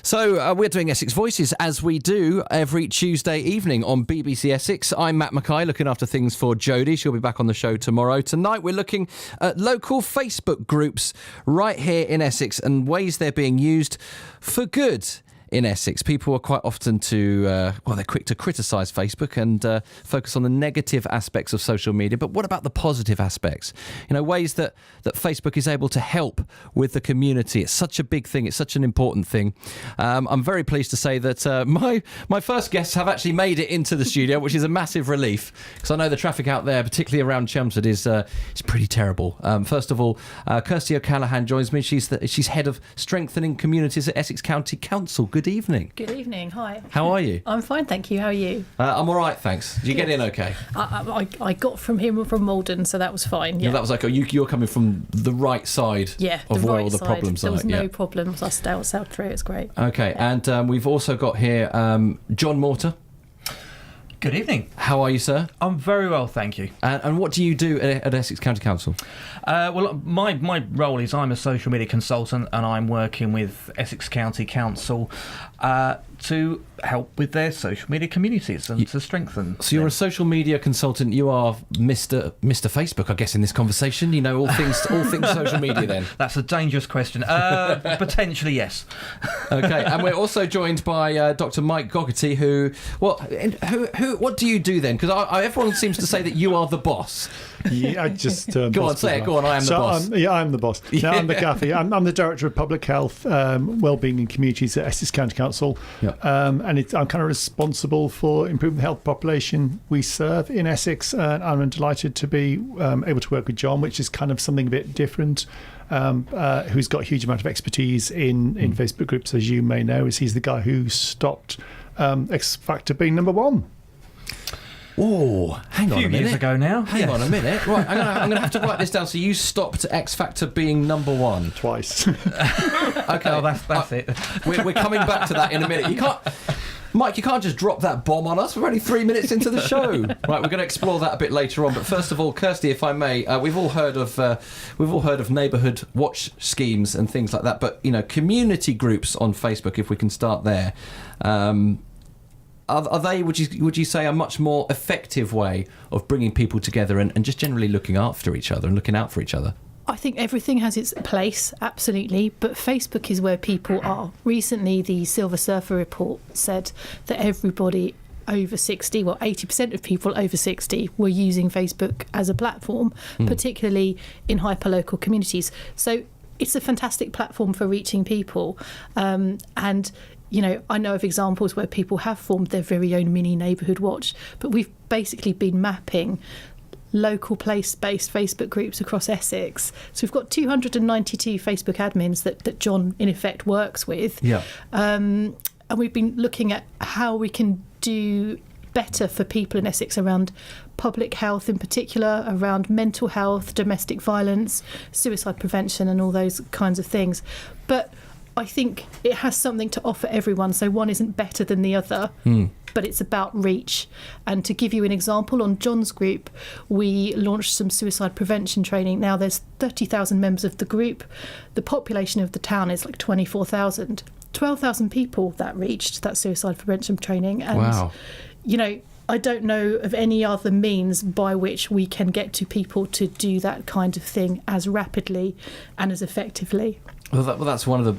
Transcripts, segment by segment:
So we're doing Essex Voices as we do every Tuesday evening on BBC Essex. I'm Matt Mackay, looking after things for Jodie. She'll be back on the show tomorrow. Tonight we're looking at local Facebook groups right here in Essex and ways they're being used for good in Essex. People are quite often they're quick to criticise Facebook and focus on the negative aspects of social media. But what about the positive aspects? You know, ways that Facebook is able to help with the community. It's such a big thing. It's such an important thing. I'm very pleased to say that my first guests have actually made it into the studio, which is a massive relief because I know the traffic out there, particularly around Chelmsford, is pretty terrible. First of all, Kirsty O'Callaghan joins me. She's head of strengthening communities at Essex County Council. Good evening. Good evening. Hi. How are you? I'm fine, thank you. How are you? I'm all right, thanks. Did you get in okay? I got from Malden, so that was fine. Yeah, that was okay. You're coming from the right side of where all the problems are. There was no problems. I sailed through. It's great. Okay, yeah. And we've also got here John Morter. Good evening. How are you, sir? I'm very well, thank you. And what do you do at Essex County Council? Well, my role is I'm a social media consultant and I'm working with Essex County Council to help with their social media communities and to strengthen. So you're a social media consultant. You are Mr. Facebook, I guess, in this conversation. You know all things social media. Then that's a dangerous question. Potentially, yes. Okay, and we're also joined by Dr. Mike Gogarty, who what do you do then? Because everyone seems to say that you are the boss. Yeah, I just go on, say it. Go on, I am the boss. I'm the boss. No, I'm the gaffer. I'm the Director of Public Health, Wellbeing and Communities at Essex County Council. Yeah. And I'm kind of responsible for improving the health population we serve in Essex. And I'm delighted to be able to work with John, which is kind of something a bit different. Who's got a huge amount of expertise in Facebook groups, as you may know, as he's the guy who stopped X Factor being number one. Oh, hang on a minute. A few years ago now. Hang on a minute. Right, I'm going to have to write this down. So you stopped X Factor being number one twice. Okay, well, that's it. We're coming back to that in a minute. Mike, you can't just drop that bomb on us. We're only 3 minutes into the show. Right, we're going to explore that a bit later on. But first of all, Kirsty, if I may, we've all heard of neighbourhood watch schemes and things like that. But community groups on Facebook, if we can start there. Are they, would you say, a much more effective way of bringing people together and just generally looking after each other and looking out for each other? I think everything has its place, absolutely, but Facebook is where people are. Recently, the Silver Surfer report said that everybody over 60, well, 80% of people over 60 were using Facebook as a platform, particularly in hyperlocal communities. So it's a fantastic platform for reaching people, and I know of examples where people have formed their very own mini neighbourhood watch, but we've basically been mapping local place-based Facebook groups across Essex. So we've got 292 Facebook admins that John, in effect, works with. Yeah. And we've been looking at how we can do better for people in Essex around public health in particular, around mental health, domestic violence, suicide prevention and all those kinds of things. But I think it has something to offer everyone, so one isn't better than the other, but it's about reach. And to give you an example, on John's group, we launched some suicide prevention training. Now there's 30,000 members of the group. The population of the town is like 24,000. 12,000 people that reached that suicide prevention training. And, wow. I don't know of any other means by which we can get to people to do that kind of thing as rapidly and as effectively. Well, that's one of the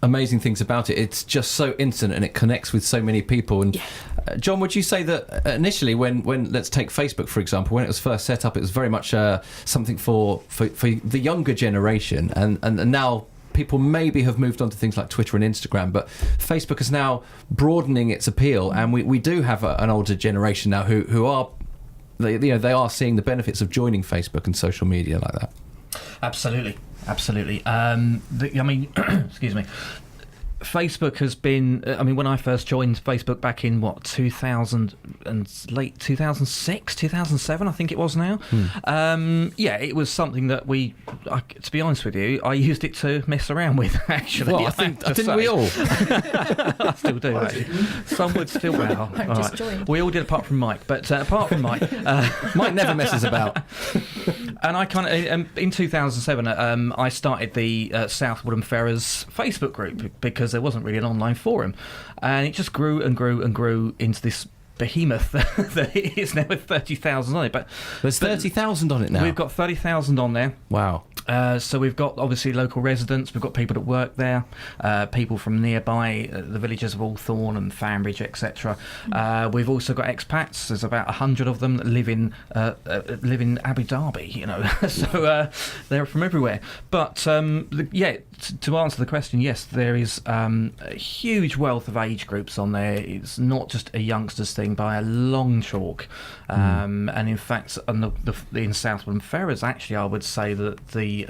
amazing things about it. It's just so instant and it connects with so many people. And John, would you say that initially when let's take Facebook, for example, when it was first set up, it was very much something for the younger generation, and now people maybe have moved on to things like Twitter and Instagram, but Facebook is now broadening its appeal, and we do have an older generation now who are they are seeing the benefits of joining Facebook and social media like that. Absolutely. Excuse me. Facebook has been, when I first joined Facebook back in, 2000 and late 2006, 2007, I think it was now. It was something that to be honest with you, I used it to mess around with, actually. Well, I think we all. I still do, actually. Some would still, well. Right. We all did, apart from Mike. But apart from Mike... Mike never messes about. And I in 2007, I started the South Woodham Ferrers Facebook group because because there wasn't really an online forum. And it just grew and grew and grew into this behemoth that it is now with 30,000 on it. But there's 30,000 on it now. We've got 30,000 on there. Wow. So we've got obviously local residents, we've got people that work there, people from nearby, the villages of Hawthorne and Fanbridge, etc. We've also got expats. There's about 100 of them that live in Abu Dhabi, you know, so they're from everywhere. But to answer the question, yes, there is a huge wealth of age groups on there. It's not just a youngsters thing by a long chalk. And in fact, in Southwood Ferrers, actually, I would say that the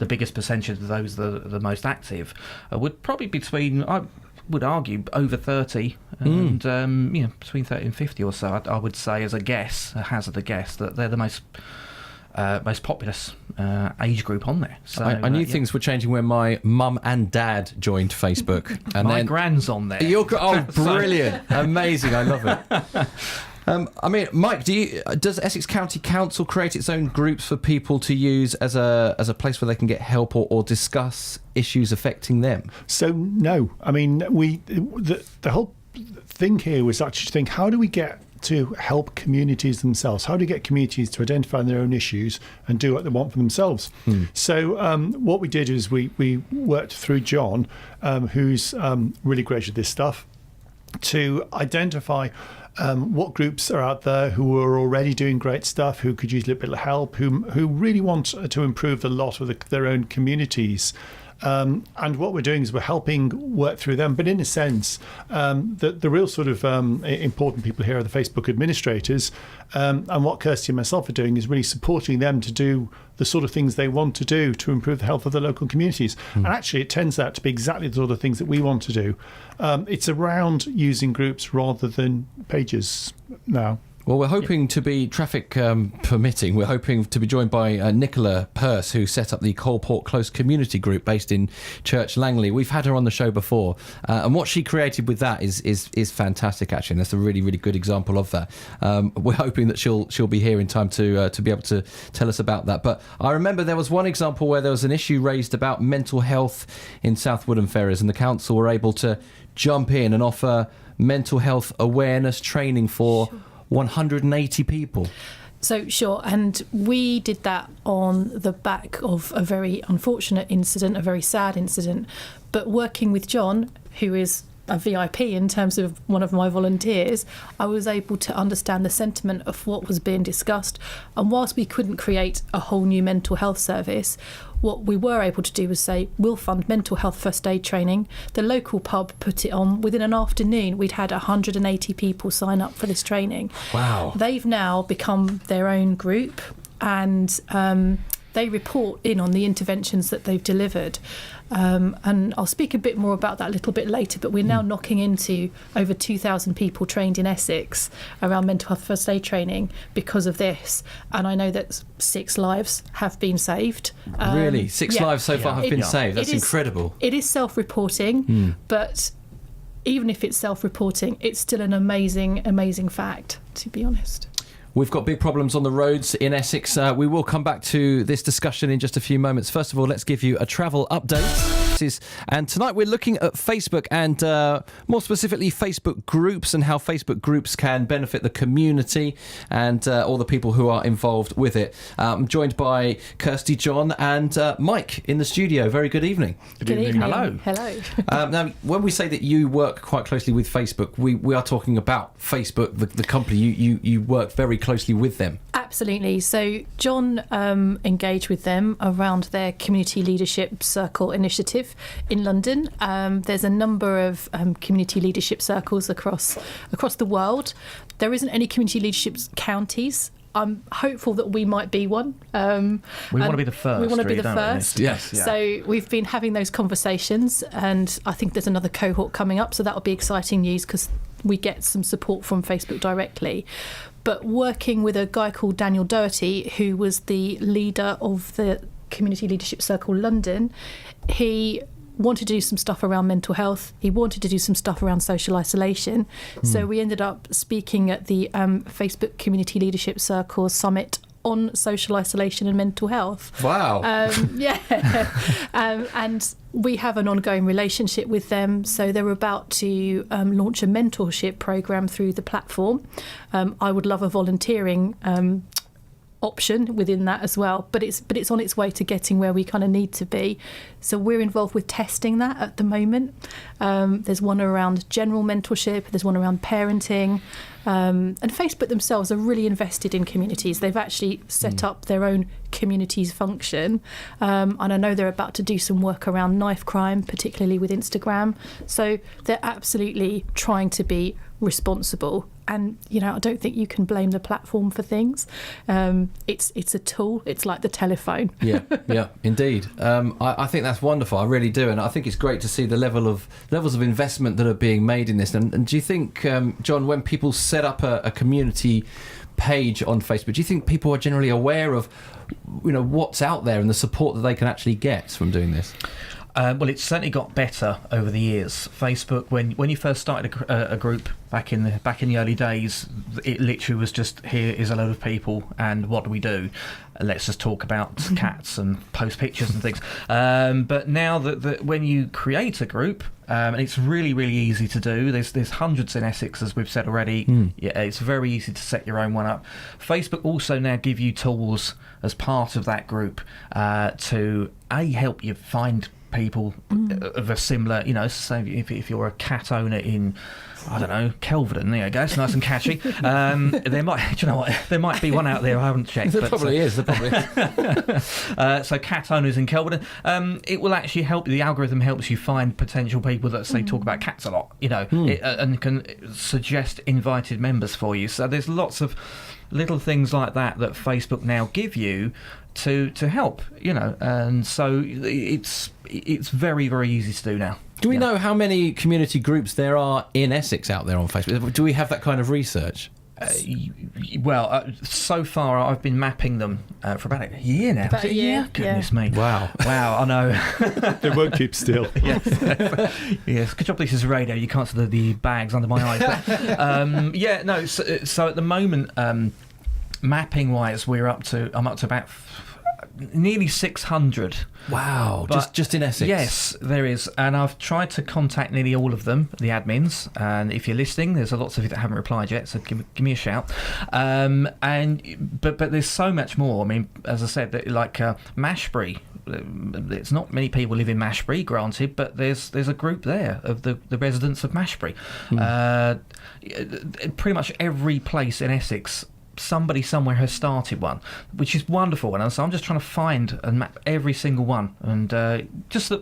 biggest percentage of those that are the most active would probably be between, I would argue, over 30 and between 30 and 50 or so. I would say, as a hazard a guess, that they're the most populous age group on there. So I knew things were changing when my mum and dad joined Facebook. And my gran's on there. Brilliant. Amazing. I love it. Mike, does Essex County Council create its own groups for people to use as a place where they can get help or discuss issues affecting them? So no, the whole thing here was actually to think, how do we get to help communities themselves? How do you get communities to identify their own issues and do what they want for themselves? So what we did is we worked through John, who's really great at this stuff, to identify what groups are out there who are already doing great stuff, who could use a little bit of help, who really want to improve the lot of their own communities. And what we're doing is we're helping work through them. But in a sense, the real sort of important people here are the Facebook administrators. And what Kirsty and myself are doing is really supporting them to do the sort of things they want to do to improve the health of the local communities. And actually, it turns out to be exactly the sort of things that we want to do. It's around using groups rather than pages now. Well, we're hoping to be, traffic permitting, we're hoping to be joined by Nicola Peirce, who set up the Coalport Close Community Group based in Church Langley. We've had her on the show before, and what she created with that is fantastic, actually, and that's a really, really good example of that. We're hoping that she'll be here in time to be able to tell us about that. But I remember there was one example where there was an issue raised about mental health in Southwood and Ferrers, and the council were able to jump in and offer mental health awareness training for 180 people. So, sure, and we did that on the back of a very unfortunate incident, a very sad incident, but working with John, who is a VIP in terms of one of my volunteers, I was able to understand the sentiment of what was being discussed. And whilst we couldn't create a whole new mental health service, what we were able to do was say, we'll fund mental health first aid training. The local pub put it on. Within an afternoon, we'd had 180 people sign up for this training. Wow. They've now become their own group, and they report in on the interventions that they've delivered. And I'll speak a bit more about that a little bit later, but we're now knocking into over 2,000 people trained in Essex around mental health first aid training because of this. And I know that 6 lives have been saved. Really? 6 lives so far have been saved? That's incredible. It is self-reporting, but even if it's self-reporting, it's still an amazing, amazing fact, to be honest. We've got big problems on the roads in Essex. We will come back to this discussion in just a few moments. First of all, let's give you a travel update. And tonight we're looking at Facebook and more specifically Facebook groups and how Facebook groups can benefit the community and all the people who are involved with it. I'm joined by Kirsty, John and Mike in the studio. Very good evening. Good evening. Hello. Now, when we say that you work quite closely with Facebook, we are talking about Facebook, the company. You work very closely with them. Absolutely. So John engaged with them around their Community Leadership Circle initiative in London. There's a number of community leadership circles across the world. There isn't any community leadership counties. I'm hopeful that we might be one. We want to be the first. We want to be the don't first. We? Yes. Yeah. So we've been having those conversations, and I think there's another cohort coming up, so that'll be exciting news because we get some support from Facebook directly. But working with a guy called Daniel Doherty, who was the leader of the Community Leadership Circle London, he wanted to do some stuff around mental health. He wanted to do some stuff around social isolation. So we ended up speaking at the Facebook Community Leadership Circle Summit on social isolation and mental health. Wow. And we have an ongoing relationship with them. So they're about to launch a mentorship program through the platform. I would love a volunteering option within that as well, but it's on its way to getting where we kind of need to be. So we're involved with testing that at the moment. There's one around general mentorship, there's one around parenting, and Facebook themselves are really invested in communities. They've actually set up their own communities function, and I know they're about to do some work around knife crime, particularly with Instagram. So they're absolutely trying to be responsible. And, you know, I don't think you can blame the platform for things. It's a tool. It's like the telephone. Yeah, indeed. I think that's wonderful. I really do. And I think it's great to see the levels of investment that are being made in this. And do you think, John, when people set up a community page on Facebook, do you think people are generally aware of, you know, what's out there and the support that they can actually get from doing this? Well, it's certainly got better over the years. Facebook, when you first started a group back in the early days, it literally was just, here is a load of people, and what do we do? Let's just talk about cats and post pictures and things. But now that when you create a group, and it's really, really easy to do. There's hundreds in Essex, as we've said already. Yeah, it's very easy to set your own one up. Facebook also now give you tools as part of that group to help you find people of a similar, you know, so if you're a cat owner in, I don't know, Kelvedon, there you go, it's nice and catchy. There might, do you know what, there might be one out there, I haven't checked. There probably is. So cat owners in Kelvedon, it will actually help, the algorithm helps you find potential people that, say, talk about cats a lot, you know, and can suggest invited members for you. So there's lots of little things like that Facebook now give you to help, you know, and so it's very, very easy to do now. Do we know how many community groups there are in Essex out there on Facebook? Do we have that kind of research? So far I've been mapping them for about a year now. About a year? Goodness me. Wow, I know. They won't keep still. Yes. Good job this is radio. You can't see the bags under my eyes. But, so at the moment, mapping wise, I'm up to about nearly 600. Wow, But just in Essex? Yes, there is. And I've tried to contact nearly all of them, the admins. And if you're listening, there's lots of you that haven't replied yet, so give me a shout. But there's so much more. I mean, as I said, like Mashbury, it's not many people live in Mashbury, granted, but there's a group there of the residents of Mashbury. Pretty much every place in Essex, somebody somewhere has started one, which is wonderful. And so I'm just trying to find and map every single one, and just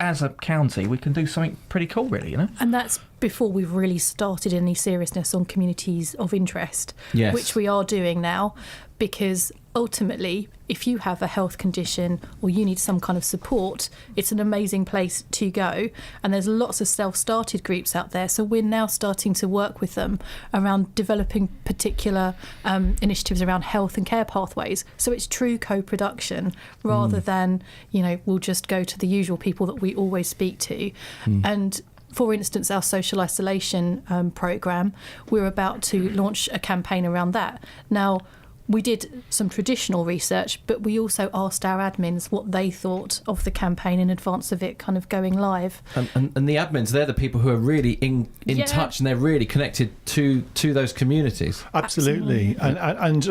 as a county we can do something pretty cool, really, you know. And that's before we've really started any seriousness on communities of interest, yes, which we are doing now, because ultimately if you have a health condition or you need some kind of support, it's an amazing place to go. And there's lots of self-started groups out there, so we're now starting to work with them around developing particular initiatives around health and care pathways. So it's true co-production rather than, you know, we'll just go to the usual people that we always speak to. And for instance, our social isolation programme, we're about to launch a campaign around that. Now, we did some traditional research, but we also asked our admins what they thought of the campaign in advance of it kind of going live. And the admins, they're the people who are really in touch, and they're really connected to those communities. Absolutely. And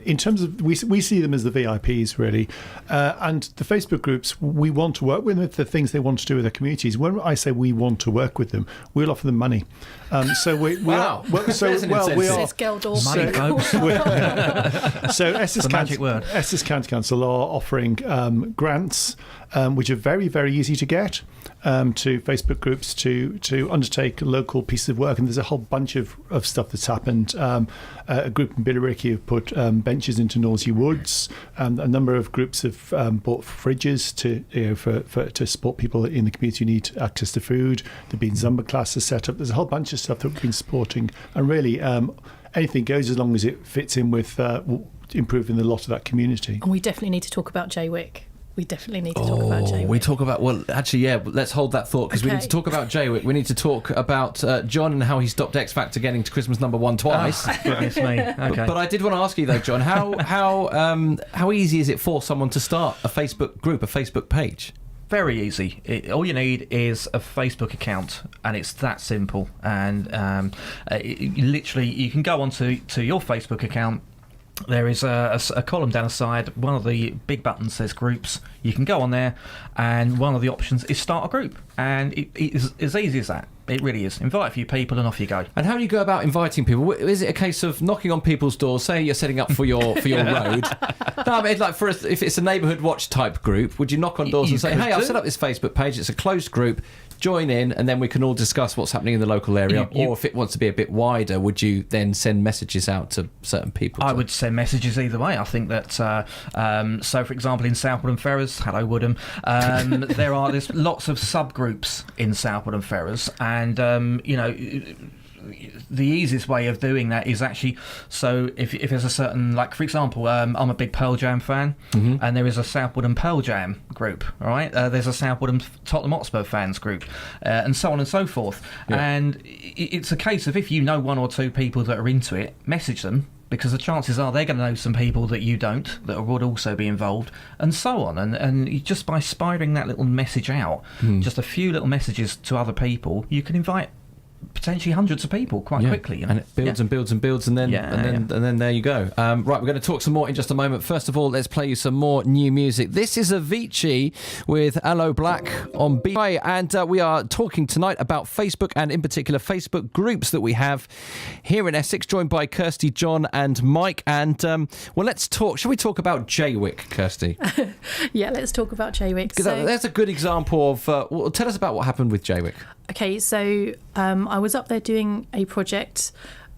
in terms of, we see them as the VIPs, really. And the Facebook groups, we want to work with them, the things they want to do with their communities. When I say we want to work with them, we'll offer them money. So we wow. are. Well, so There's an well, we are. Money, folks. So Essex County Council are offering grants, which are very, very easy to get, to Facebook groups to undertake local pieces of work. And there's a whole bunch of stuff that's happened. A group in Billericay have put benches into Norsey Woods. A number of groups have bought fridges to support people in the community who need access to food. There've been Zumba classes set up. There's a whole bunch of stuff that we've been supporting. And really, anything goes as long as it fits in with improving the lot of that community. And we definitely need to talk about JWIC. we definitely need to talk about Jaywick. We talk about, well, actually, yeah, let's hold that thought, because we need to talk about Jaywick. We need to talk about John and how he stopped X Factor getting to Christmas #1 twice. Goodness me. Okay. But I did want to ask you though, John, how easy is it for someone to start a Facebook group, a Facebook page? Very easy. All you need is a Facebook account, and it's that simple. And literally, you can go onto your Facebook account. There is a column down the side. One of the big buttons says groups. You can go on there, and one of the options is start a group. And it is as easy as that. It really is. Invite a few people and off you go. And how do you go about inviting people? Is it a case of knocking on people's doors, say you're setting up for your road? No, I mean, like if it's a neighbourhood watch type group, would you knock on doors and say, hey, I've set up this Facebook page, it's a closed group, join in, and then we can all discuss what's happening in the local area? Or if it wants to be a bit wider, would you then send messages out to certain people? I would send messages either way. I think that, so for example, in South Woodham Ferrers, hello Woodham, there's lots of subgroups in South Woodham Ferrers, and the easiest way of doing that is actually, so if there's a certain, like for example, I'm a big Pearl Jam fan, and there is a South Woodham Pearl Jam group, all right? There's a South Woodham Tottenham Hotspur fans group, and so on and so forth. Yeah. And it's a case of, if you know one or two people that are into it, message them, because the chances are they're going to know some people that you don't, that would also be involved, and so on. And just by spiraling that little message out, just a few little messages to other people, you can invite potentially hundreds of people quite quickly, and it builds and builds and builds, and then there you go. Right, we're going to talk some more in just a moment. First of all, let's play you some more new music. This is Avicii with Aloe Black on B. And we are talking tonight about Facebook, and in particular Facebook groups that we have here in Essex, joined by Kirsty, John and Mike. And well, let's talk. Shall we talk about Jaywick, Kirsty? Yeah, let's talk about Jaywick. So, there's a good example of tell us about what happened with Jaywick. Okay, so I was up there doing a project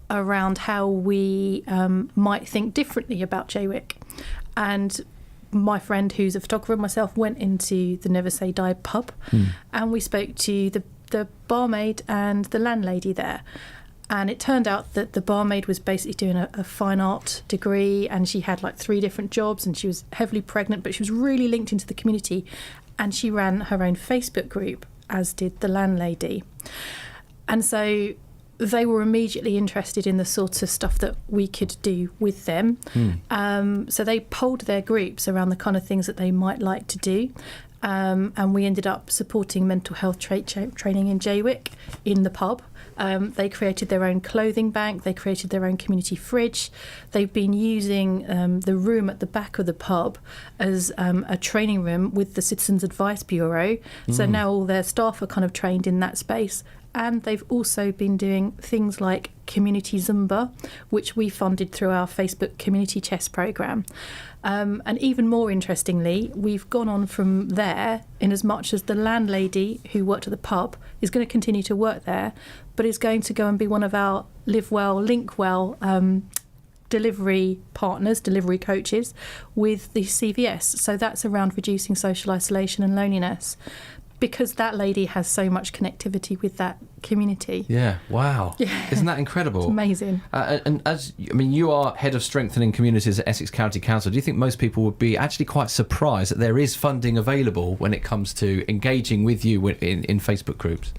around how we might think differently about Jaywick. And my friend, who's a photographer, and myself went into the Never Say Die pub, and we spoke to the barmaid and the landlady there. And it turned out that the barmaid was basically doing a fine art degree, and she had like 3 different jobs, and she was heavily pregnant, but she was really linked into the community. And she ran her own Facebook group, as did the landlady. And so they were immediately interested in the sorts of stuff that we could do with them. So they polled their groups around the kind of things that they might like to do. And we ended up supporting mental health training in Jaywick in the pub. They created their own clothing bank. They created their own community fridge. They've been using the room at the back of the pub as a training room with the Citizens Advice Bureau. So now all their staff are kind of trained in that space. And they've also been doing things like community Zumba, which we funded through our Facebook community chess programme. And even more interestingly, we've gone on from there in as much as the landlady who worked at the pub is going to continue to work there, but is going to go and be one of our Live Well, Link Well delivery partners, delivery coaches with the CVS. So that's around reducing social isolation and loneliness, because that lady has so much connectivity with that community. Yeah, wow. Yeah. Isn't that incredible? It's amazing. And you are head of strengthening communities at Essex County Council. Do you think most people would be actually quite surprised that there is funding available when it comes to engaging with you in Facebook groups?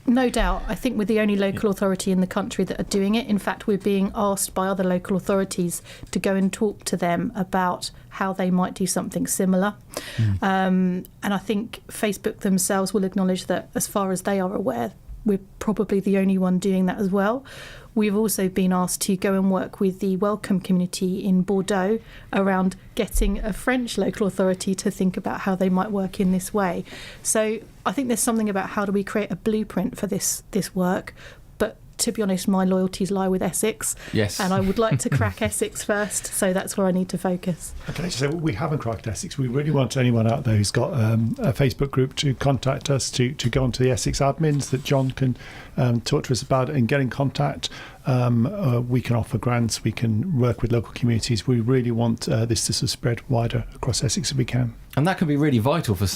No doubt. I think we're the only local authority in the country that are doing it. In fact, we're being asked by other local authorities to go and talk to them about how they might do something similar. And I think Facebook themselves will acknowledge that, as far as they are aware, we're probably the only one doing that as well. We've also been asked to go and work with the Welcome community in Bordeaux around getting a French local authority to think about how they might work in this way. So I think there's something about how do we create a blueprint for this work. But to be honest, my loyalties lie with Essex. Yes. And I would like to crack Essex first, so that's where I need to focus. Can I just say, we haven't cracked Essex. We really want anyone out there who's got a Facebook group to contact us, to go onto the Essex admins that John can talk to us about and get in contact. We can offer grants, we can work with local communities. We really want this to spread wider across Essex if we can. And that can be really vital for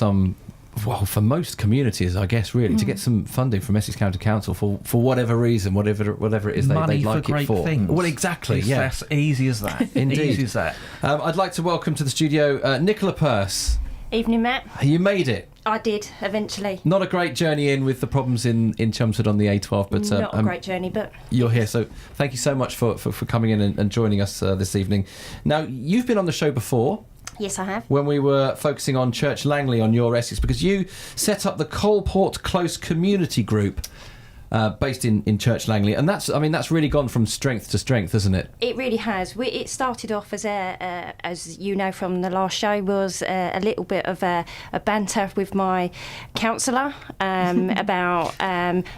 for most communities, I guess, really, to get some funding from Essex County Council for whatever reason, whatever it is they'd like it for. Things. Well, exactly, yeah. That's easy as that. Indeed. Easy as that. I'd like to welcome to the studio Nicola Pearce. Evening, Matt. You made it. I did, eventually. Not a great journey in with the problems in Chelmsford on the A12, but Not a great journey, but... You're here, so thank you so much for coming in and joining us this evening. Now, you've been on the show before. Yes, I have. When we were focusing on Church Langley on your Essex, because you set up the Coalport Close Community Group, based in Church Langley, and that's really gone from strength to strength, hasn't it? It really has. It started off as you know from the last show, was a little bit of a banter with my counsellor about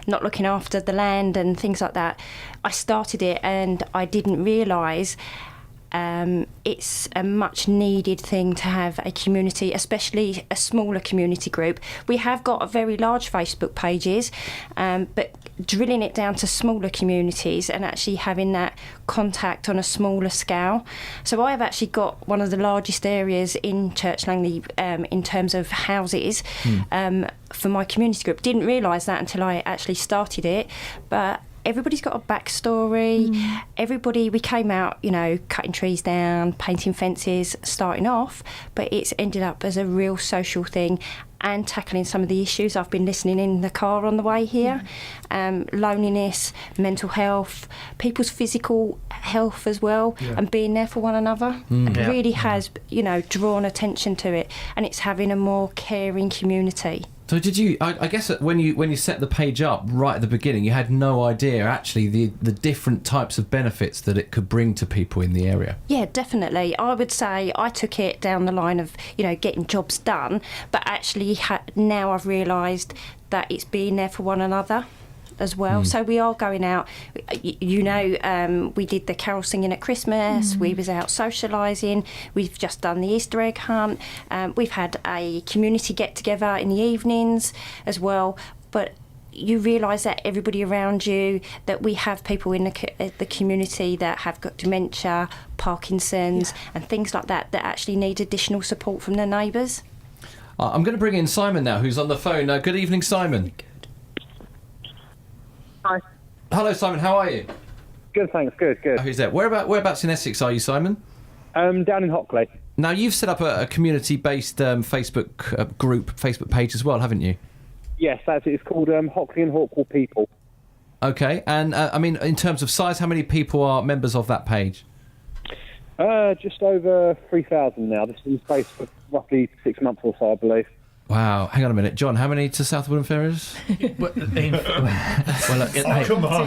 not looking after the land and things like that. I started it and I didn't realise it's a much needed thing to have a community, especially a smaller community group. We have got a very large Facebook pages, but drilling it down to smaller communities and actually having that contact on a smaller scale. So I have actually got one of the largest areas in Church Langley in terms of houses for my community group. Didn't realise that until I actually started it, but everybody's got a backstory. We came out, cutting trees down, painting fences, starting off, but it's ended up as a real social thing and tackling some of the issues I've been listening in the car on the way here. Loneliness, mental health, people's physical health as well, and being there for one another. It really has, drawn attention to it, and it's having a more caring community. So did you? I guess that when you set the page up right at the beginning, you had no idea actually the different types of benefits that it could bring to people in the area. Yeah, definitely. I would say I took it down the line of getting jobs done, but actually now I've realised that it's being there for one another as well. So we are going out, we did the carol singing at Christmas, we was out socialising, we've just done the Easter egg hunt, we've had a community get together in the evenings as well, but you realise that everybody around you, that we have people in the community that have got dementia, Parkinson's and things like that actually need additional support from their neighbours. I'm going to bring in Simon now, who's on the phone. Good evening, Simon. Hi. Hello, Simon. How are you? Good, thanks. Good. Who's that? Whereabouts in Essex are you, Simon? Down in Hockley. Now, you've set up a community-based Facebook group, Facebook page as well, haven't you? Yes, that's it. It's called Hockley and Hawkwell People. Okay, and in terms of size, how many people are members of that page? Just over 3,000 now. This is based for roughly 6 months or so, I believe. Wow, hang on a minute. John, how many to South Woodham Ferrers? Come on.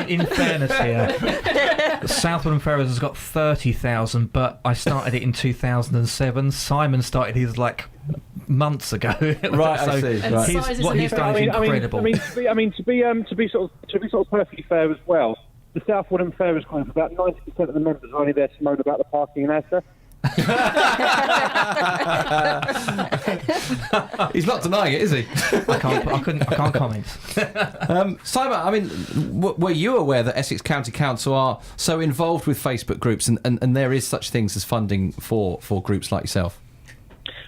In fairness here, South Woodham Ferrers has got 30,000, but I started it in 2007. Simon started his months ago. Right, so I see. Right. What he's done is incredible. To be sort of perfectly fair as well, the South Woodham Ferrers group, about 90% of the members are only there to moan about the parking in Asda. He's not denying it, is he? I can't comment. Simon, were you aware that Essex County Council are so involved with Facebook groups and there is such things as funding for groups like yourself?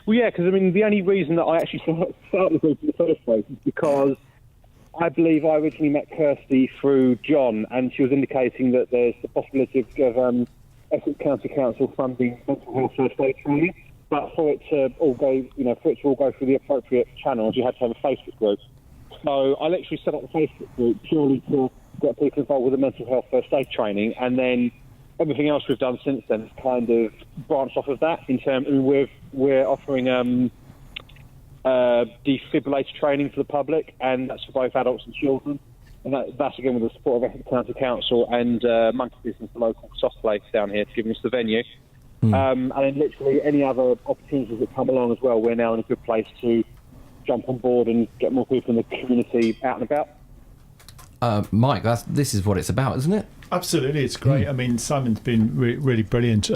Well, yeah, because the only reason that I actually started the group in the first place is because I believe I originally met Kirsty through John, and she was indicating that there's the possibility of Essex County Council funding mental health first aid training, but for it to all go, through the appropriate channels, you had to have a Facebook group. So I literally set up the Facebook group purely to get people involved with the mental health first aid training, and then everything else we've done since then is kind of branched off of that. In terms, we're offering defibrillator training for the public, and that's for both adults and children. And that's again with the support of Essex County Council and Monkey Business, the local soft place down here, to giving us the venue. And then literally any other opportunities that come along as well, we're now in a good place to jump on board and get more people in the community out and about. Mike, this is what it's about, isn't it? Absolutely, it's great. Simon's been really brilliant.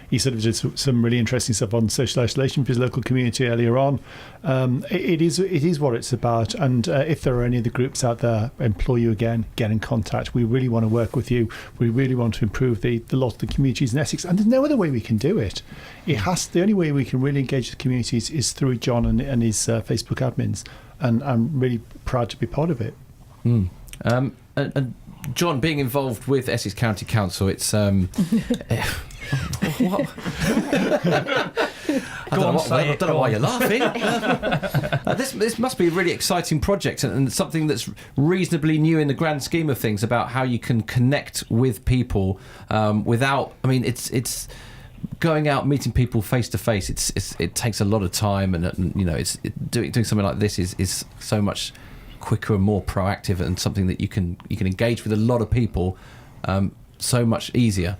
He sort of did some really interesting stuff on social isolation for his local community earlier on. It is what it's about. And if there are any of the groups out there, employ you again, get in contact. We really want to work with you. We really want to improve the lot of the communities in Essex. And there's no other way we can do it. The only way we can really engage the communities is through John and his Facebook admins. And I'm really proud to be part of it. And John, being involved with Essex County Council, it's I don't know why you're laughing. This must be a really exciting project and something that's reasonably new in the grand scheme of things about how you can connect with people without. I mean, it's going out meeting people face to face. It takes a lot of time, and you know, doing something like this is so much quicker and more proactive, and something that you can engage with a lot of people so much easier.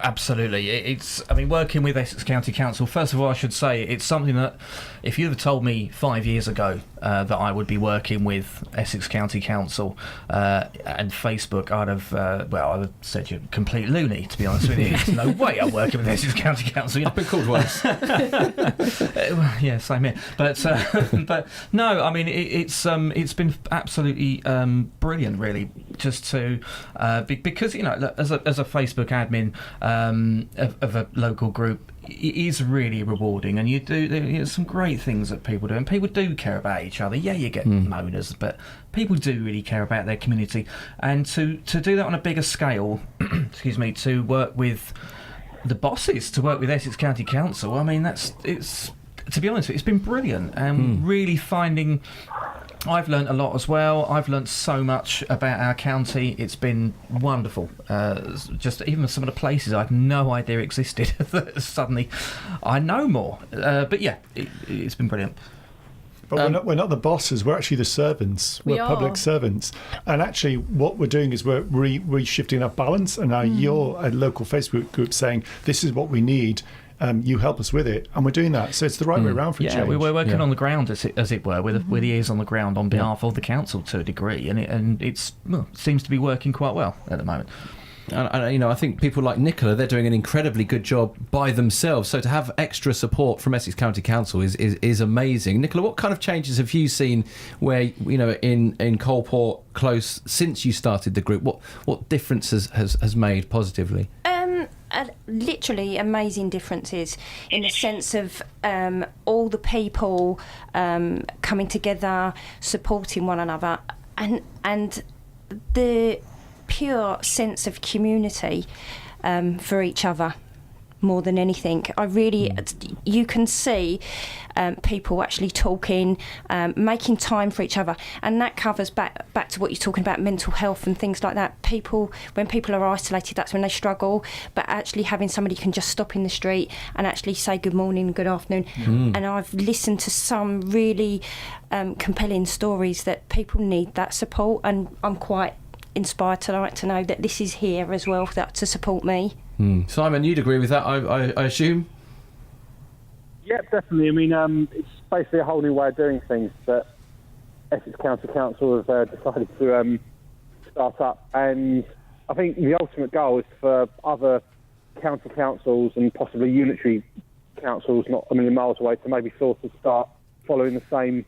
Absolutely. I mean, working with Essex County Council, first of all, I should say it's something that if you'd have told me 5 years ago that I would be working with Essex County Council and Facebook, I'd have said you're complete loony, to be honest with you. There's no way I'm working with Essex County Council. I've been called once. Yeah, same here. But no, I mean, it's been absolutely brilliant, really, just to because, you know, as a Facebook admin of a local group, it is really rewarding, and there's some great things that people do, and people do care about each other. Yeah, you get moaners, but people do really care about their community, and to do that on a bigger scale, excuse me, to work with the bosses, to work with Essex County Council, I mean, to be honest, it's been brilliant, and really finding. I've learnt a lot as well. I've learnt so much about our county. It's been wonderful. Just even some of the places I had no idea existed. Suddenly, I know more. But yeah, it's been brilliant. But we're not the bosses. We're actually the servants. We're public servants. And actually, what we're doing is we're reshifting our balance. And now you're a local Facebook group saying, this is what we need. You help us with it, and we're doing that. So it's the right way around for a change. We're working on the ground, as it were, with the ears on the ground on behalf of the council to a degree, and it seems to be working quite well at the moment. And you know, I think people like Nicola, they're doing an incredibly good job by themselves. So to have extra support from Essex County Council is amazing. Nicola, what kind of changes have you seen where, you know, in Coalport Close since you started the group? What difference has made positively? Literally amazing differences in the sense of all the people coming together, supporting one another, and the pure sense of community for each other more than anything. You can see people actually talking, making time for each other, and that covers back to what you're talking about, mental health and things like that. When people are isolated, that's when they struggle, but actually having somebody can just stop in the street and actually say good morning and good afternoon. And I've listened to some really compelling stories that people need that support, and I'm quite inspired tonight to know that this is here as well to support me. Simon, you'd agree with that, I assume? Yeah, definitely. I mean, it's basically a whole new way of doing things that Essex County Council have decided to start up, and I think the ultimate goal is for other county councils and possibly unitary councils not a million miles away to maybe sort of start following the same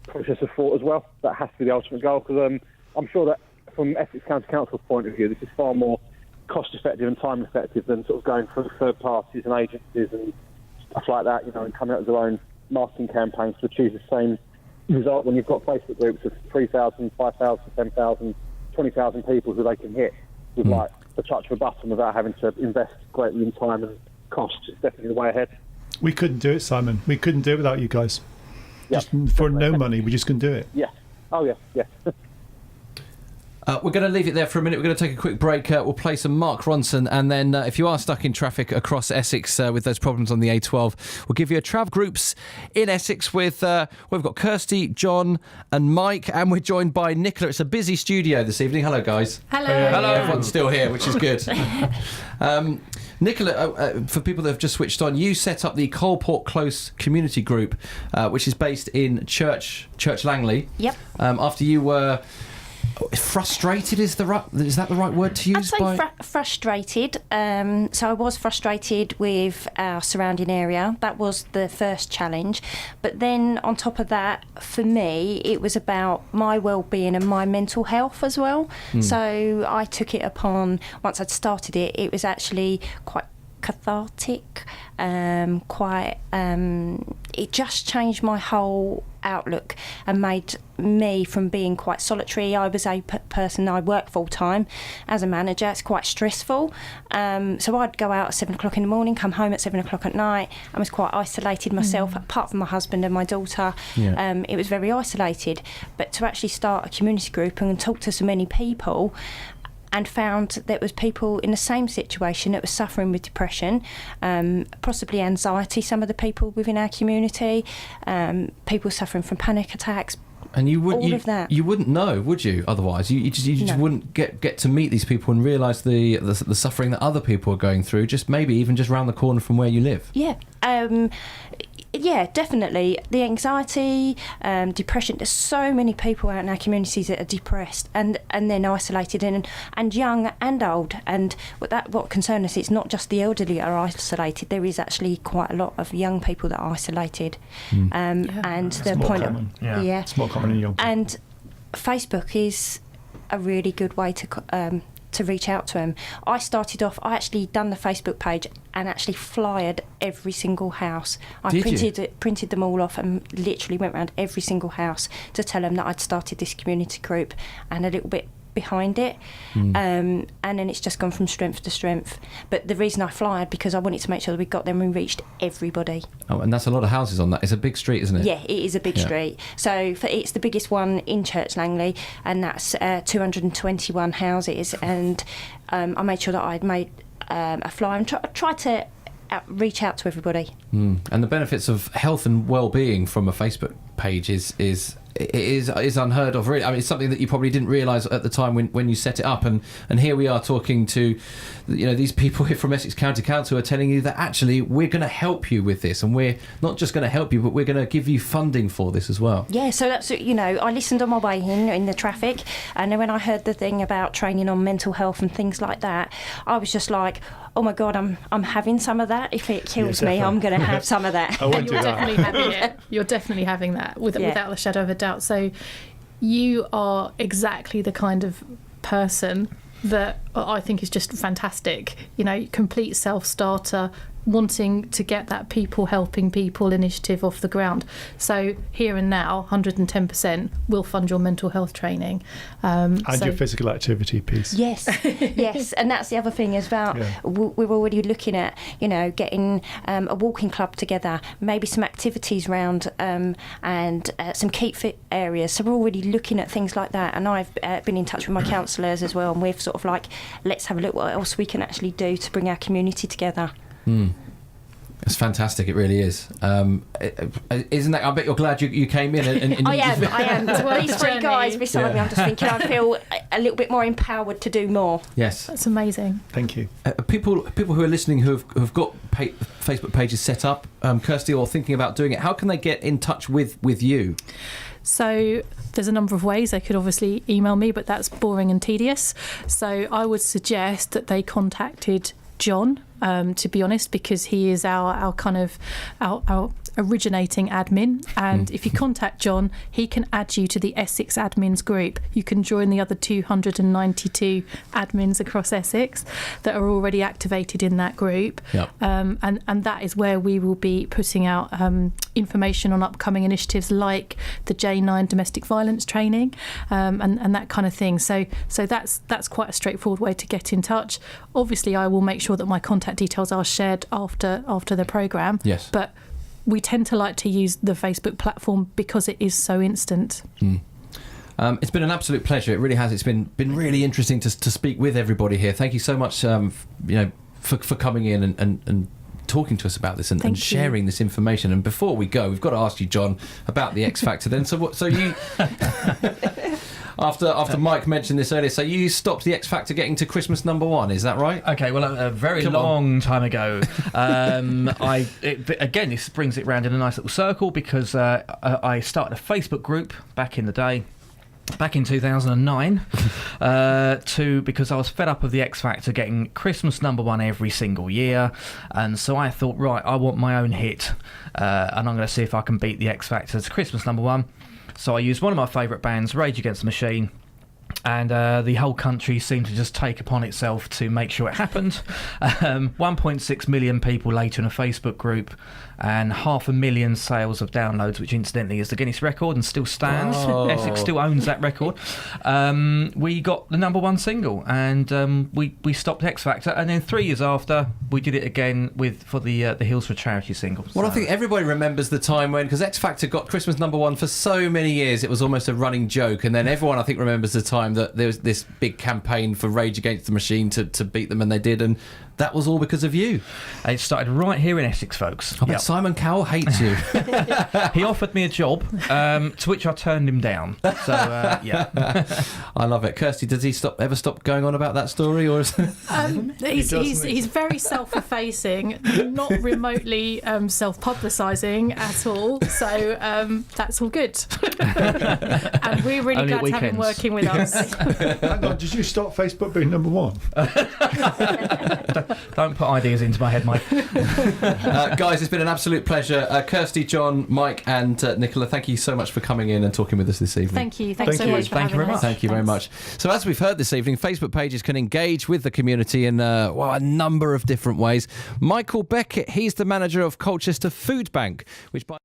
process of thought as well. That has to be the ultimate goal, because I'm sure that from Essex County Council's point of view, this is far more cost effective and time effective than sort of going through third parties and agencies and stuff like that, you know, and coming up with their own marketing campaigns to achieve the same result when you've got Facebook groups of 3,000, 5,000, 10,000, 20,000 people who they can hit with like the touch of a button without having to invest greatly in time and cost. It's definitely the way ahead. We couldn't do it, Simon. We couldn't do it without you guys. Yeah, just for no money, we just couldn't do it. Yeah. Oh, yeah, yeah. We're going to leave it there for a minute. We're going to take a quick break. We'll play some Mark Ronson, and then if you are stuck in traffic across Essex with those problems on the A12, we'll give you a trav groups in Essex with we've got Kirsty, John and Mike, and we're joined by Nicola. It's a busy studio this evening. Hello, guys. Hello. Hello. Everyone's still here, which is good. Nicola, for people that have just switched on, you set up the Coalport Close community group, which is based in Church Langley. Yep. After you were frustrated, is that the right word to use? I'd say frustrated. So I was frustrated with our surrounding area. That was the first challenge. But then on top of that, for me, it was about my well-being and my mental health as well. So I took it upon, once I'd started it, it was actually quite cathartic, it just changed my whole outlook and made me, from being quite solitary, I was a person, I work full time as a manager, it's quite stressful, so I'd go out at 7 o'clock in the morning, come home at 7 o'clock at night. I was quite isolated myself, apart from my husband and my daughter. It was very isolated, but to actually start a community group and talk to so many people, and found there was people in the same situation that were suffering with depression, possibly anxiety, some of the people within our community, people suffering from panic attacks. And you wouldn't know, would you? Otherwise, you just wouldn't get to meet these people and realise the suffering that other people are going through. Just maybe even just round the corner from where you live. Yeah, definitely. The anxiety, depression. There's so many people out in our communities that are depressed and then isolated, and young and old. And what concerns us, it's not just the elderly that are isolated. There is actually quite a lot of young people that are isolated. And the point it's more common in young people. And Facebook is a really good way to reach out to them. I actually done the Facebook page and actually flyered every single house. I printed them all off and literally went around every single house to tell them that I'd started this community group and a little bit behind it, and then it's just gone from strength to strength. But the reason I flyered, because I wanted to make sure that we got them and reached everybody. Oh, and that's a lot of houses on that. It's a big street, isn't it? Yeah, it is a big street. So it's the biggest one in Church Langley, and that's 221 houses. And I made sure that I'd made a flyer and tried to reach out to everybody. And the benefits of health and well-being from a Facebook page is unheard of, really. I mean, it's something that you probably didn't realise at the time when you set it up, and here we are talking to, these people here from Essex County Council are telling you that actually we're going to help you with this, and we're not just going to help you, but we're going to give you funding for this as well. Yeah, so that's, I listened on my way in the traffic, and then when I heard the thing about training on mental health and things like that, I was just like, oh my God, I'm having some of that. If it kills me, I'm going to have some of that. I won't do that. Definitely having it. You're definitely having that without a shadow of a doubt. So you are exactly the kind of person that I think is just fantastic. Complete self-starter, wanting to get that people helping people initiative off the ground. So here and now, 110% will fund your mental health training. And your physical activity piece. Yes, yes. And that's the other thing as well. Yeah. We're already looking at, getting a walking club together, maybe some activities round and some keep fit areas. So we're already looking at things like that. And I've been in touch with my counsellors as well. And we've sort of like, let's have a look what else we can actually do to bring our community together. It's fantastic, it really is. Isn't that? I bet you're glad you came in. And I am. These three guys beside me, I'm just thinking I feel a little bit more empowered to do more. Yes. That's amazing. Thank you. People who are listening who've got Facebook pages set up, Kirsty, or thinking about doing it, how can they get in touch with you? So there's a number of ways. They could obviously email me, but that's boring and tedious. So I would suggest that they contacted John, to be honest, because he is our originating admin, and if you contact John, he can add you to the Essex admins group. You can join the other 292 admins across Essex that are already activated in that group. Yep. And that is where we will be putting out information on upcoming initiatives like the J9 domestic violence training, and that kind of thing. So that's quite a straightforward way to get in touch. Obviously, I will make sure that my contact details are shared after the programme. Yes. But we tend to like to use the Facebook platform because it is so instant. It's been an absolute pleasure. It really has. It's been really interesting to speak with everybody here. Thank you so much, for coming in and talking to us about this and sharing this information. And before we go, we've got to ask you, John, about the X Factor. Then, so you. After Mike mentioned this earlier, so you stopped the X Factor getting to Christmas #1, is that right? Okay, well, a very long time ago. Again, this brings it round in a nice little circle because I started a Facebook group back in the day. Back in 2009, because I was fed up of the X Factor getting Christmas #1 every single year, and so I thought, right, I want my own hit, and I'm going to see if I can beat the X Factor to Christmas #1. So I used one of my favourite bands, Rage Against the Machine, And the whole country seemed to just take upon itself to make sure it happened. 1.6 million people later in a Facebook group, and 500,000 sales of downloads, which incidentally is the Guinness record and still stands. Oh. Essex still owns that record. We got the #1 single, and we stopped X Factor, and then 3 years after we did it again for the Heels for Charity single. Well, I think everybody remembers the time when, because X Factor got Christmas #1 for so many years, it was almost a running joke, and then everyone I think remembers the time that there was this big campaign for Rage Against the Machine to beat them, and they did, and that was all because of you. It started right here in Essex, folks. I bet Simon Cowell hates you. He offered me a job, to which I turned him down. So, yeah. I love it. Kirsty, does he ever stop going on about that story? Or is he's very self-effacing, not remotely self-publicising at all. So that's all good. And we're really Only at glad to have him weekends. working with us. Hang on, did you stop Facebook being #1? Don't put ideas into my head, Mike. Guys, it's been an absolute pleasure. Kirsty, John, Mike and Nicola, thank you so much for coming in and talking with us this evening. Thank you. Thanks Thank so you. much for Thank you having very us. Thank you very much. So as we've heard this evening, Facebook pages can engage with the community in a number of different ways. Michael Beckett, he's the manager of Colchester Food Bank, which by